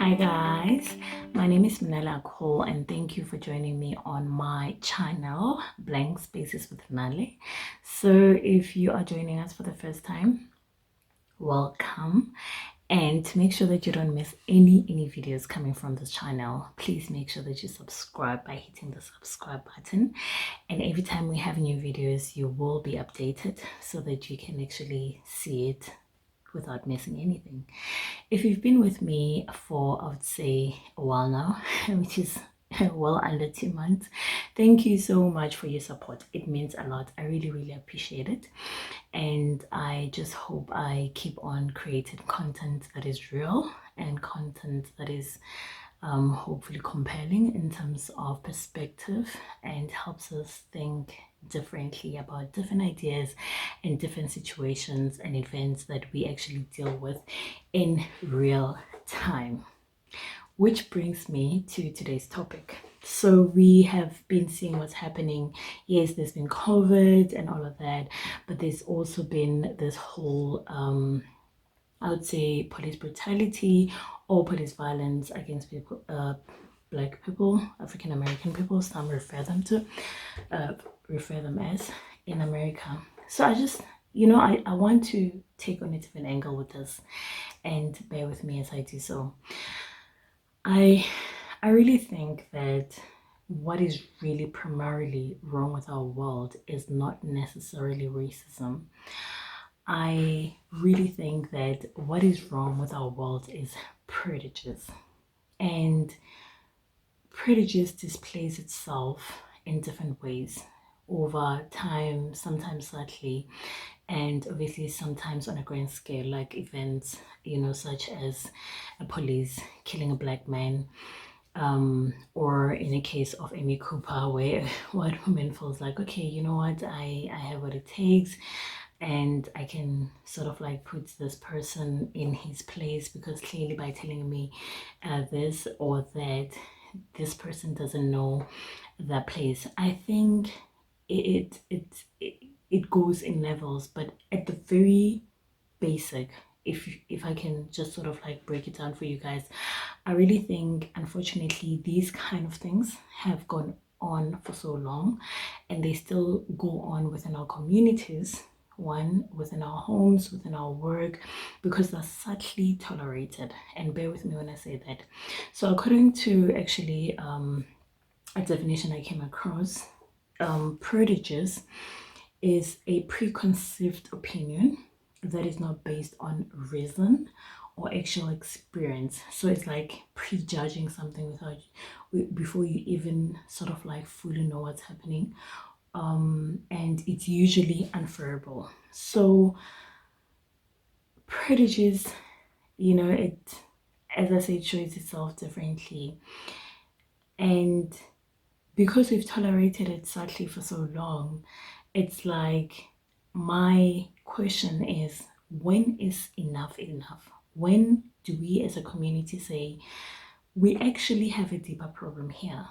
Hi guys, my name is Manala Cole and thank you for joining me on my channel Blank Spaces with Nale. So if you are joining us for the first time, welcome, and to make sure that you don't miss any videos coming from this channel, please make sure that you subscribe by hitting the subscribe button, and every time we have new videos you will be updated so that you can actually see it without missing anything. If you've been with me for, I would say, a while now, which is well under 2 months, thank you so much for your support. It means a lot. I really appreciate it, and I just hope I keep on creating content that is real and content that is hopefully compelling in terms of perspective and helps us think differently about different ideas and different situations and events that we actually deal with in real time. Which brings me to today's topic. So we have been seeing what's happening. Yes, there's been COVID and all of that, but there's also been this whole I would say police brutality or police violence against people, black people, African American people. Some refer them as in America. So I just, I want to take on a different angle with this, and bear with me as I do so. I really think that what is really primarily wrong with our world is not necessarily racism. I really think that what is wrong with our world is prejudice. And prejudice displays itself in different ways over time, sometimes subtly, and obviously sometimes on a grand scale, like events, such as a police killing a black man, or in a case of Amy Cooper, where white woman feels like, okay, you know what, I have what it takes, and I can sort of like put this person in his place, because clearly by telling me this or that, this person doesn't know that place. I think it goes in levels, but at the very basic, if I can just sort of like break it down for you guys, I really think unfortunately these kind of things have gone on for so long, and they still go on within our communities, one, within our homes, within our work, because they're subtly tolerated. And bear with me when I say that. So according to actually a definition I came across, prejudice is a preconceived opinion that is not based on reason or actual experience. So it's like prejudging something before you even sort of like fully know what's happening, and it's usually unfavorable. So prejudice, it, as I said, shows itself differently, and because we've tolerated it sadly for so long, it's like, my question is, when is enough enough? When do we as a community say we actually have a deeper problem here?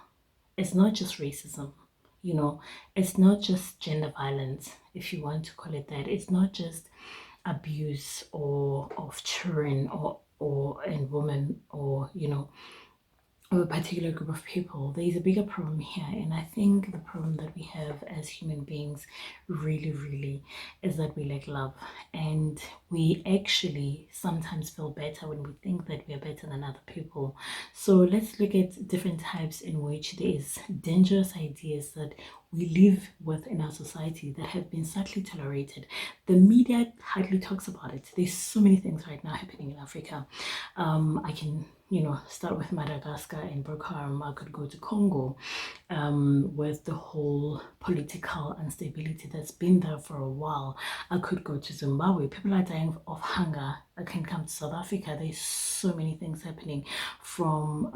It's not just racism, it's not just gender violence, if you want to call it that. It's not just abuse or of children or and women, or of a particular group of people. There's a bigger problem here, and I think the problem that we have as human beings really is that we lack love, and we actually sometimes feel better when we think that we are better than other people. So let's look at different types in which there is dangerous ideas that we live with in our society that have been subtly tolerated. The media hardly talks about it. There's so many things right now happening in Africa. I can start with Madagascar and Boko Haram. I could go to Congo, with the whole political instability that's been there for a while. I could go to Zimbabwe. People are dying of hunger. I can come to South Africa. There's so many things happening, from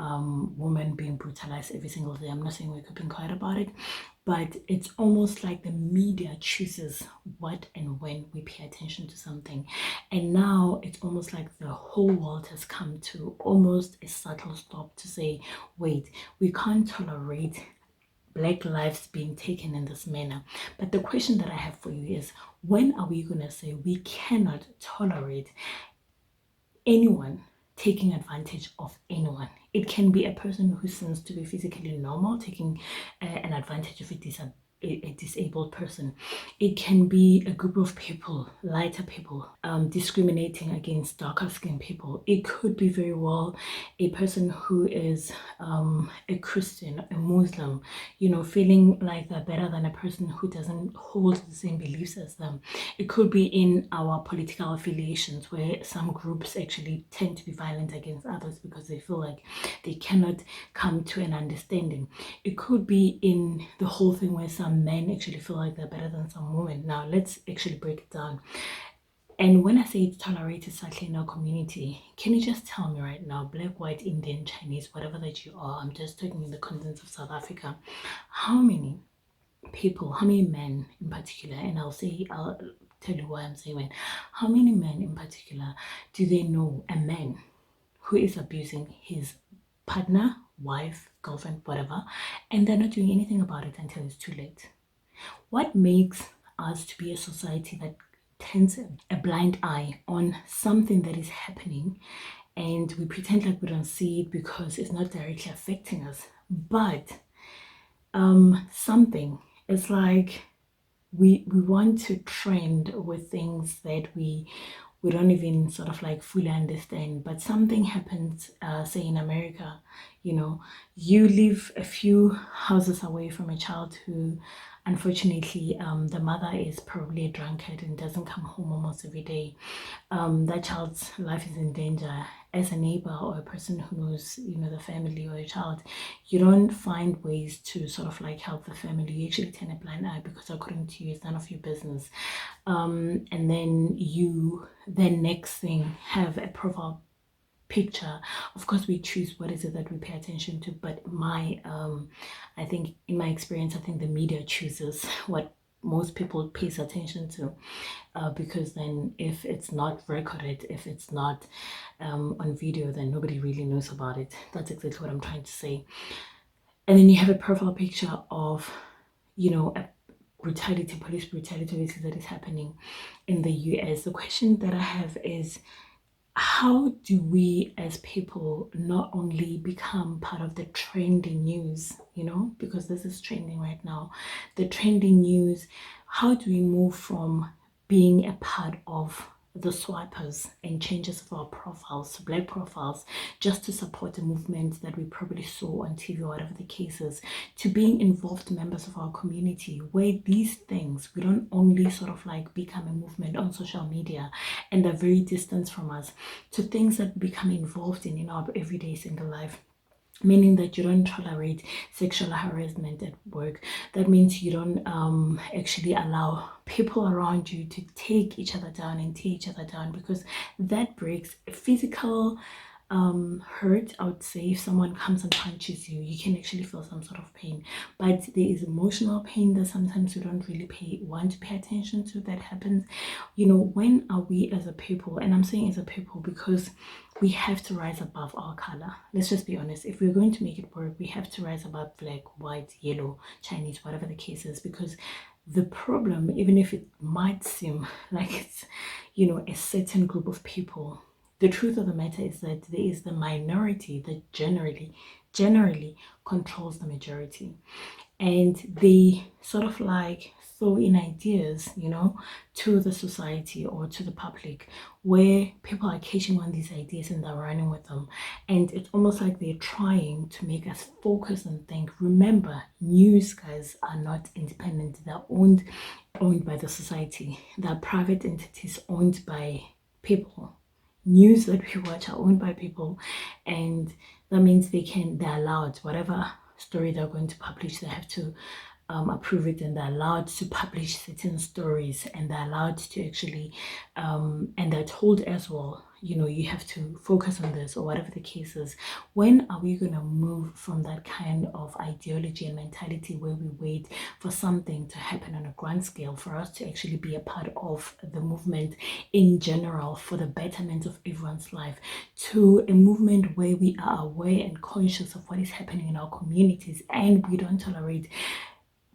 women being brutalized every single day. I'm not saying we're keeping quiet about it, but it's almost like the media chooses what and when we pay attention to something. And now it's almost like the whole world has come to almost a subtle stop to say, wait, we can't tolerate black lives being taken in this manner. But the question that I have for you is, when are we going to say we cannot tolerate anyone taking advantage of anyone. It can be a person who seems to be physically normal taking an advantage of a disabled person. It can be a group of people, lighter people, discriminating against darker skinned people. It could be very well a person who is a Christian, a Muslim, feeling like they're better than a person who doesn't hold the same beliefs as them. It could be in our political affiliations where some groups actually tend to be violent against others because they feel like they cannot come to an understanding. It could be in the whole thing where some men actually feel like they're better than some women. Now, let's actually break it down. And when I say it's tolerated sadly in our community, can you just tell me right now, black, white, Indian, Chinese, whatever that you are, I'm just talking in the contents of South Africa, how many people, how many men in particular, and I'll tell you why I'm saying men, how many men in particular do they know a man who is abusing his partner, wife, girlfriend, whatever, and they're not doing anything about it until it's too late? What makes us to be a society that turns a blind eye on something that is happening and we pretend like we don't see it because it's not directly affecting us? But something, it's like we want to trend with things that we don't even sort of like fully understand. But something happens, say in America, you live a few houses away from a child who unfortunately the mother is probably a drunkard and doesn't come home almost every day. That child's life is in danger. As a neighbor or a person who knows the family or a child, you don't find ways to sort of like help the family. You actually turn a blind eye because according to you it's none of your business. And then you next thing have a profile picture. Of course we choose what is it that we pay attention to, but I think in my experience, I think the media chooses what most people pays attention to, because then if it's not recorded, if it's not on video, then nobody really knows about it. That's exactly what I'm trying to say. And then you have a profile picture of a police brutality that is happening in the US. The question that I have is, how do we as people not only become part of the trending news, because this is trending right now, the trending news, how do we move from being a part of the swipers and changes of our profiles, black profiles, just to support the movement that we probably saw on TV or whatever the case is, to being involved members of our community, where these things, we don't only sort of like become a movement on social media and are very distant from us, to things that we become involved in our everyday single life. Meaning that you don't tolerate sexual harassment at work. That means you don't actually allow people around you to take each other down and tear each other down, because that breaks physical hurt. I would say if someone comes and punches you, you can actually feel some sort of pain, but there is emotional pain that sometimes we don't really want to pay attention to, that happens. When are we as a people, and I'm saying as a people because we have to rise above our color. Let's just be honest. If we're going to make it work, we have to rise above black, white, yellow, Chinese, whatever the case is, because the problem, even if it might seem like it's a certain group of people, the truth of the matter is that there is the minority that generally controls the majority, and they sort of like throw in ideas to the society or to the public, where people are catching on these ideas and they're running with them, and it's almost like they're trying to make us focus and think. Remember, news guys are not independent. They're owned by the society. They're private entities owned by people. News that we watch are owned by people, and that means they're allowed whatever story they're going to publish. They have to approve it, and they're allowed to publish certain stories, and they're allowed to actually and they're told as well, you have to focus on this or whatever the case is. When are we going to move from that kind of ideology and mentality where we wait for something to happen on a grand scale for us to actually be a part of the movement in general for the betterment of everyone's life, to a movement where we are aware and conscious of what is happening in our communities and we don't tolerate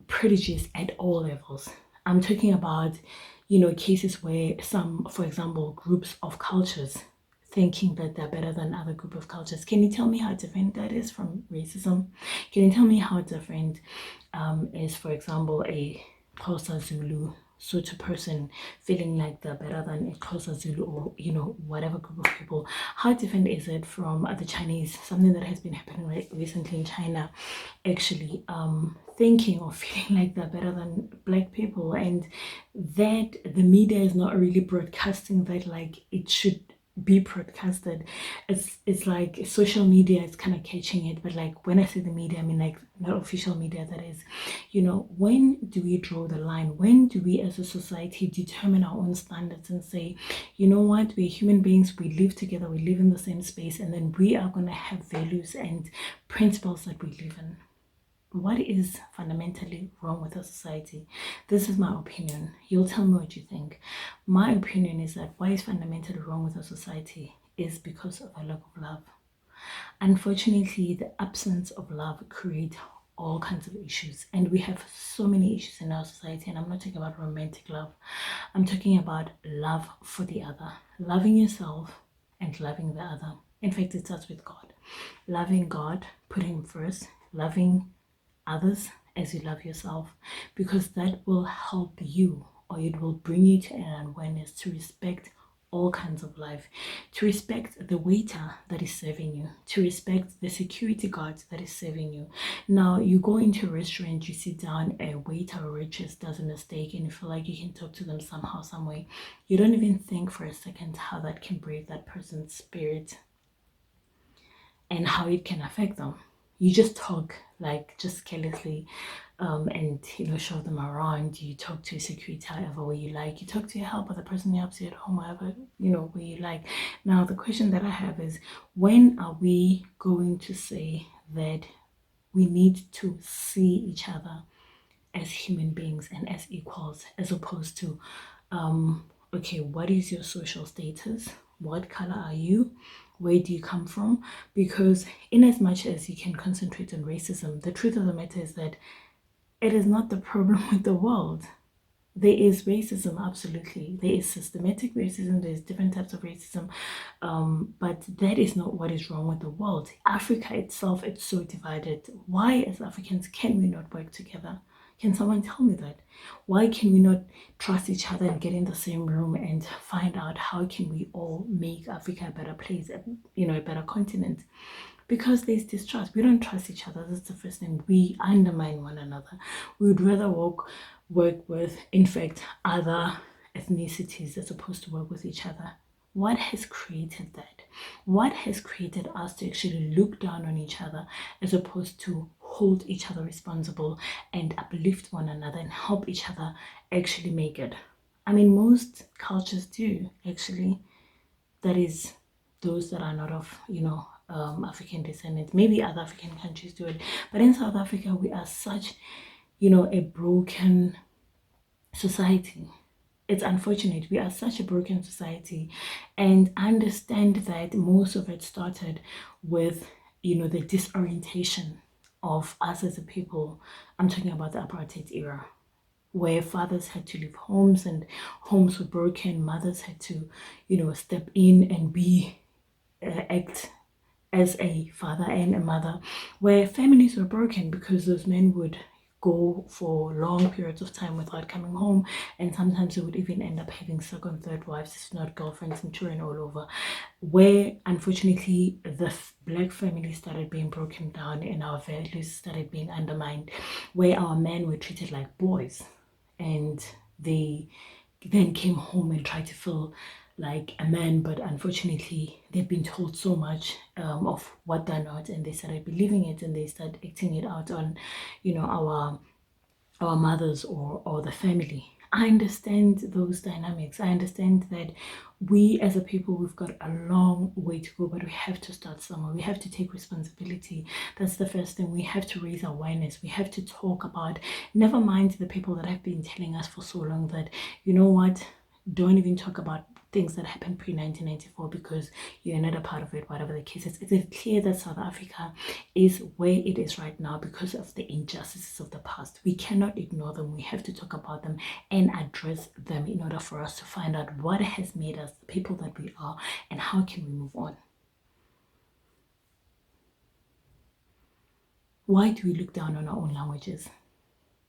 prejudice at all levels? I'm talking about cases where some, for example, groups of cultures thinking that they're better than other group of cultures. Can you tell me how different that is from racism? Can you tell me how different is, for example, a Xhosa Zulu Sotho person feeling like they're better than a Xhosa Zulu, or whatever group of people? How different is it from the Chinese? Something that has been happening recently in China, actually thinking or feeling like they're better than black people, and that the media is not really broadcasting that like it should be broadcasted. It's like social media is kind of catching it, but like when I say the media, I mean like not official media, that is. When do we draw the line? When do we as a society determine our own standards and say, you know what, we're human beings, we live together, we live in the same space, and then we are going to have values and principles that we live in? What is fundamentally wrong with our society? This is my opinion. You'll tell me what you think. My opinion is that what is fundamentally wrong with our society is because of a lack of love. Unfortunately, the absence of love creates all kinds of issues, and we have so many issues in our society. And I'm not talking about romantic love, I'm talking about love for the other, loving yourself and loving the other. In fact, it starts with God. Loving God, putting him first, loving others as you love yourself, because that will help you, or it will bring you to an awareness to respect all kinds of life, to respect the waiter that is serving you, to respect the security guard that is serving you. Now, you go into a restaurant, you sit down, a waiter or waitress does a mistake, and you feel like you can talk to them somehow, some way. You don't even think for a second how that can break that person's spirit and how it can affect them. You just talk like just carelessly, and show them around. You talk to security however way you like. You talk to your helper, the person who helps you at home, however where you like. Now the question that I have is, when are we going to say that we need to see each other as human beings and as equals, as opposed to okay, what is your social status? What color are you? Where do you come from? Because in as much as you can concentrate on racism, the truth of the matter is that it is not the problem with the world. There is racism, absolutely. There is systematic racism, there's different types of racism, but that is not what is wrong with the world. Africa itself, it's so divided. Why, as Africans, can we not work together? Can someone tell me that? Why can we not trust each other and get in the same room and find out how can we all make Africa a better place, a better continent? Because there's distrust. We don't trust each other. That's the first thing. We undermine one another. We would rather work with, in fact, other ethnicities as opposed to work with each other. What has created that? What has created us to actually look down on each other as opposed to hold each other responsible and uplift one another and help each other actually make it? I mean, most cultures do, actually. That is, those that are not of, African descendants. Maybe other African countries do it. But in South Africa, we are such, a broken society. It's unfortunate. We are such a broken society, and I understand that most of it started with, the disorientation of us as a people. I'm talking about the apartheid era, where fathers had to leave homes and homes were broken. Mothers had to, step in and act as a father and a mother, where families were broken because those men would go for long periods of time without coming home, and sometimes they would even end up having second, third wives, if not girlfriends and children all over, where unfortunately the black family started being broken down and our values started being undermined, where our men were treated like boys, and they then came home and tried to feel like a man, but unfortunately they've been told so much of what they're not, and they started believing it, and they started acting it out on our mothers or the family. I understand those dynamics. I understand that we as a people, we've got a long way to go, but we have to start somewhere. We have to take responsibility. That's the first thing. We have to raise awareness. We have to talk about, never mind the people that have been telling us for so long that, you know what, don't even talk about things that happened pre-1994 because you're not a part of it, whatever the case is. It is clear that South Africa is where it is right now because of the injustices of the past. We cannot ignore them. We have to talk about them and address them in order for us to find out what has made us the people that we are and how can we move on. Why do we look down on our own languages?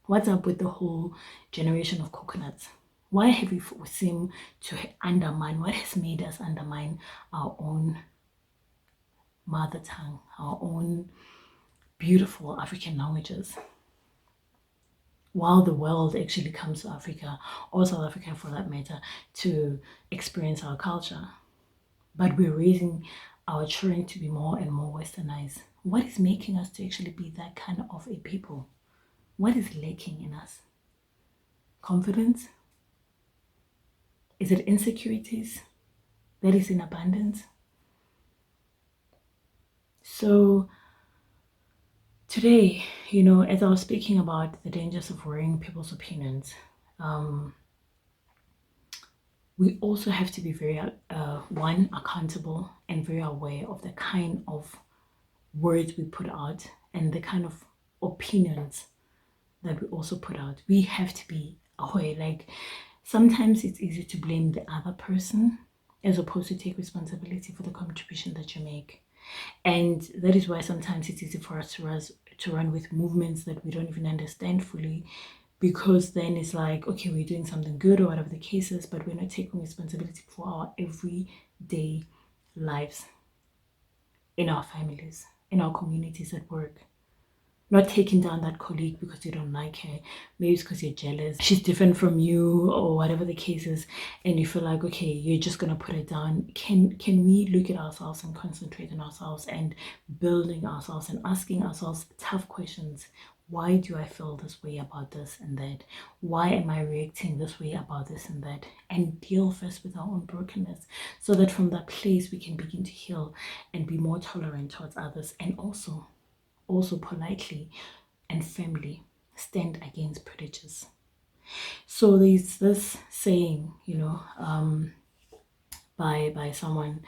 What's up with the whole generation of coconuts? Why have we seem to undermine, what has made us undermine our own mother tongue, our own beautiful African languages? While the world actually comes to Africa, or South Africa for that matter, to experience our culture. But we're raising our children to be more and more westernized. What is making us to actually be that kind of a people? What is lacking in us? Confidence? Is it insecurities that is in abundance? So today, as I was speaking about the dangers of worrying people's opinions, we also have to be very, one, accountable and very aware of the kind of words we put out and the kind of opinions that we also put out. We have to be aware. Like, sometimes it's easy to blame the other person as opposed to take responsibility for the contribution that you make. And that is why sometimes it's easy for us to run with movements that we don't even understand fully, because then it's like, okay, we're doing something good or whatever the case is, but we're not taking responsibility for our everyday lives, in our families, in our communities, at work. Not taking down that colleague because you don't like her. Maybe it's because you're jealous. She's different from you or whatever the case is. And you feel like, okay, you're just going to put it down. Can we look at ourselves and concentrate on ourselves and building ourselves and asking ourselves tough questions? Why do I feel this way about this and that? Why am I reacting this way about this and that? And deal first with our own brokenness, so that from that place we can begin to heal and be more tolerant towards others, and also politely and firmly stand against prejudice. So there's this saying, by someone,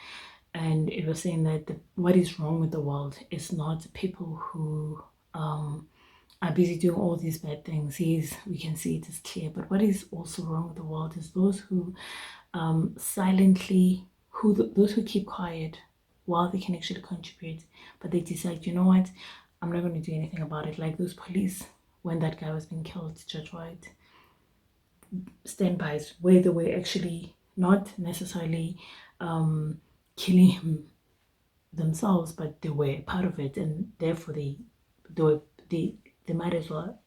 and it was saying that what is wrong with the world is not people who are busy doing all these bad things. Yes, we can see it is clear, but what is also wrong with the world is those who silently, those who keep quiet while they can actually contribute, but they decide, you know what, I'm not going to do anything about it. Like those police, when that guy was being killed, Judge White, standbys where they were actually not necessarily killing him themselves, but they were part of it, and therefore they might as well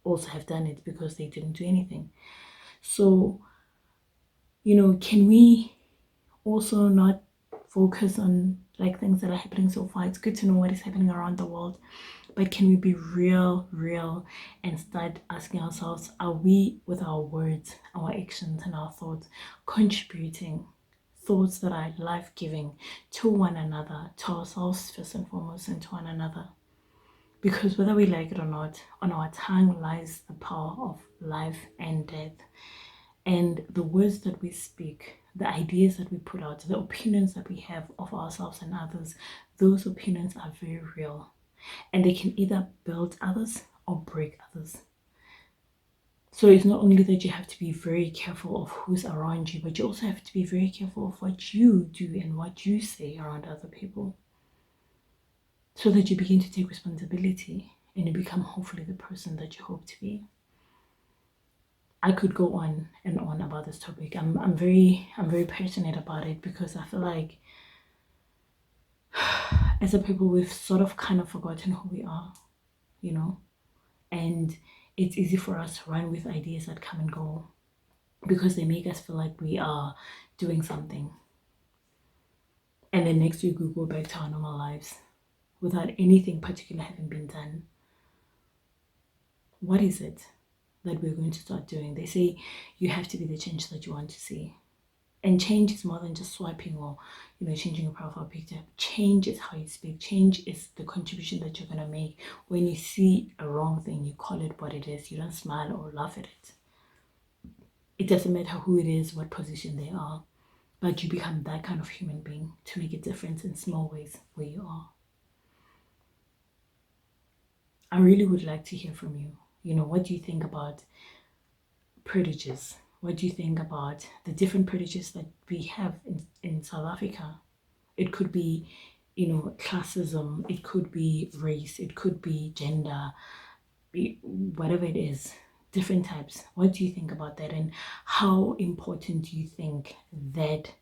also have done it because they didn't do anything. So, can we also not focus on like things that are happening so far? It's good to know what is happening around the world, but can we be real and start asking ourselves, are we, with our words, our actions and our thoughts, contributing thoughts that are life-giving to one another, to ourselves first and foremost, and to one another? Because whether we like it or not, on our tongue lies the power of life and death. And the words that we speak, the ideas that we put out, the opinions that we have of ourselves and others, those opinions are very real. And they can either build others or break others. So it's not only that you have to be very careful of who's around you, but you also have to be very careful of what you do and what you say around other people, so that you begin to take responsibility and you become hopefully the person that you hope to be. I could go on and on about this topic. I'm very passionate about it, because I feel like as a people we've sort of kind of forgotten who we are, and it's easy for us to run with ideas that come and go because they make us feel like we are doing something, and then next week we go back to our normal lives without anything particular having been done. What is it that we're going to start doing? They say you have to be the change that you want to see. And change is more than just swiping or changing your profile picture. Change is how you speak. Change is the contribution that you're going to make. When you see a wrong thing, you call it what it is. You don't smile or laugh at it. It doesn't matter who it is, what position they are, but you become that kind of human being to make a difference in small ways where you are. I really would like to hear from you. What do you think about prejudice? What do you think about the different prejudices that we have in South Africa? It could be, classism, it could be race, it could be gender, whatever it is, different types. What do you think about that? And how important do you think that,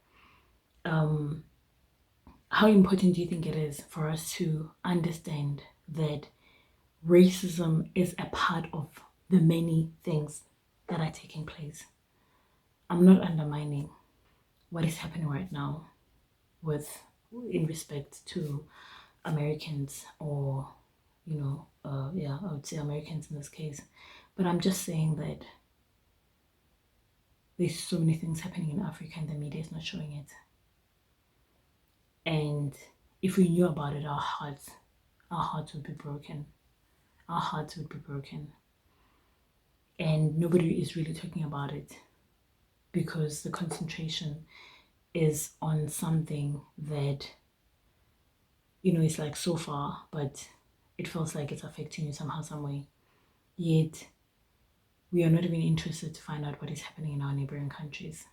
how important do you think it is for us to understand that racism is a part of the many things that are taking place? I'm not undermining what is happening right now with in respect to Americans, or yeah, I would say Americans in this case. But I'm just saying that there's so many things happening in Africa and the media is not showing it. And if we knew about it, our hearts would be broken. Our hearts would be broken. And nobody is really talking about it because the concentration is on something that, is like so far, but it feels like it's affecting you somehow, some way. Yet we are not even interested to find out what is happening in our neighboring countries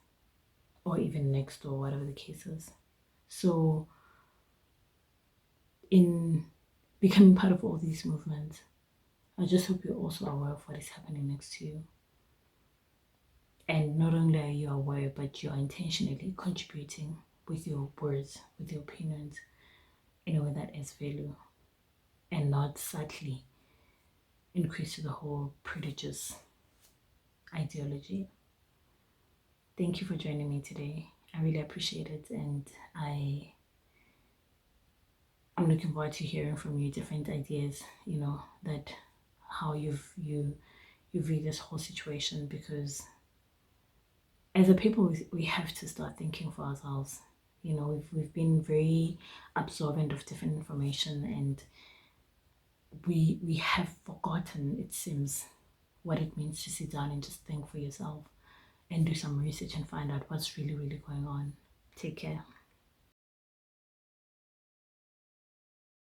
or even next door, whatever the case is. So, in becoming part of all these movements, I just hope you're also aware of what is happening next to you. And not only are you aware, but you're intentionally contributing with your words, with your opinions, in a way that adds value and not subtly increase the whole prejudice ideology. Thank you for joining me today. I really appreciate it, and I'm looking forward to hearing from you different ideas, that how you read this whole situation, because as a people we have to start thinking for ourselves. We've been very absorbent of different information, and we have forgotten, it seems, what it means to sit down and just think for yourself and do some research and find out what's really, really going on. Take care.